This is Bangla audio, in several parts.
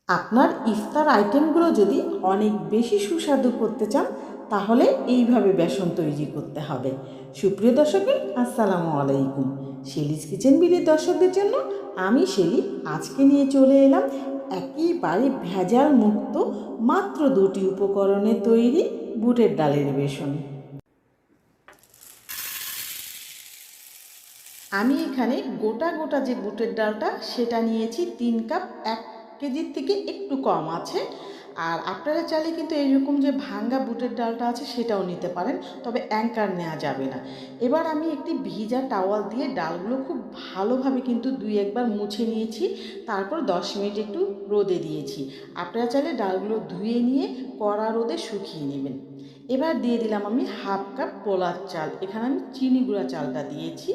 আপনার ইফতার আইটেমগুলো যদি অনেক বেশি সুস্বাদু করতে চান তাহলে এইভাবে বেসন তৈরি করতে হবে। সুপ্রিয় দর্শকগণ, আসসালামু আলাইকুম। শেলিজ কিচেন বিডির দর্শকদের জন্য আমি শেলি আজকে নিয়ে চলে এলাম একেবারে ভেজাল মুক্ত মাত্র 2টি উপকরণে তৈরি বুটের ডালের বেসন। আমি এখানে গোটা গোটা যে বুটের ডালটা সেটা নিয়েছি 3 কাপ, 1 কেজির থেকে একটু কম আছে। আর আপনারা চাইলে কিন্তু এইরকম যে ভাঙ্গা বুটের ডালটা আছে সেটাও নিতে পারেন, তবে অ্যাঙ্কার নেওয়া যাবে না। এবার আমি একটি ভিজা টাওয়াল দিয়ে ডালগুলো খুব ভালোভাবে কিন্তু 2-1 বার মুছে নিয়েছি, তারপর 10 মিনিট একটু রোদে দিয়েছি। আপনারা চাইলে ডালগুলো ধুয়ে নিয়ে কড়া রোদে শুকিয়ে নেবেন। এবার দিয়ে দিলাম আমি 1/2 কাপ পোলার চাল, এখানে আমি চিনি গুঁড়া চালটা দিয়েছি।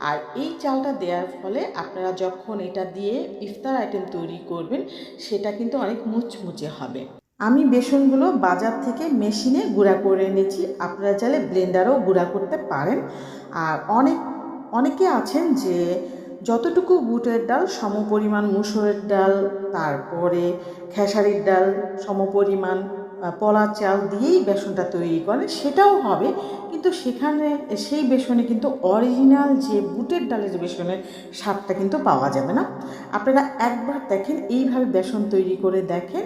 আর এই চালটা দেওয়ার ফলে আপনারা যখন এটা দিয়ে ইফতার আইটেম তৈরি করবেন সেটা কিন্তু অনেক মুচমুচে হবে। আমি বেসনগুলো বাজার থেকে মেশিনে গুঁড়া করে এনেছি, আপনারা চাইলে ব্লেন্ডারেও গুঁড়া করতে পারেন। আর অনেকে আছেন যে যতটুকু বুটের ডাল সমপরিমাণ মুসুরের ডাল, তারপরে খেসারির ডাল সমপরিমাণ পলার চাল দিয়েই বেসনটা তৈরি করেন, সেটাও হবে, কিন্তু সেখানে সেই বেসনে কিন্তু অরিজিনাল যে বুটের ডালের বেসনের স্বাদটা কিন্তু পাওয়া যাবে না। আপনারা একবার দেখেন, এইভাবে বেসন তৈরি করে দেখেন,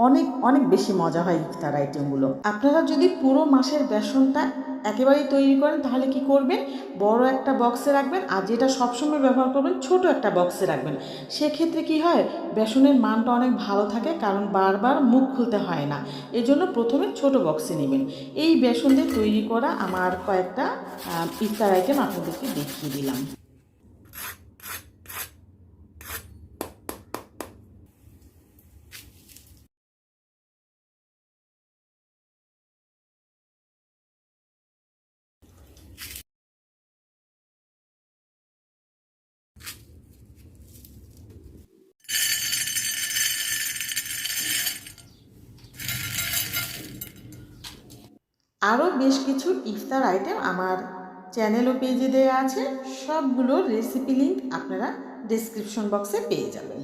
অনেক অনেক বেশি মজা হয় ইফতার আইটেমগুলো। আপনারা যদি পুরো মাসের বেসনটা একেবারেই তৈরি করেন তাহলে কি করবেন, বড় একটা বক্সে রাখবেন, আর যেটা সবসময় ব্যবহার করবেন ছোট একটা বক্সে রাখবেন। সেক্ষেত্রে কি হয়, বেসনের মানটা অনেক ভালো থাকে, কারণ বারবার মুখ খুলতে হয় না। এজন্য প্রথমে ছোট বক্সে নেবেন। এই বেসন দিয়ে তৈরি করা আমার কয়েকটা ইফতার আইটেম আপনাদেরকে দেখিয়ে দিলাম। আরও বেশ কিছু ইফতার আইটেম আমার চ্যানেল ও পেজে দেওয়া আছে, সবগুলোর রেসিপি লিঙ্ক আপনারা ডেসক্রিপশন বক্সে পেয়ে যাবেন।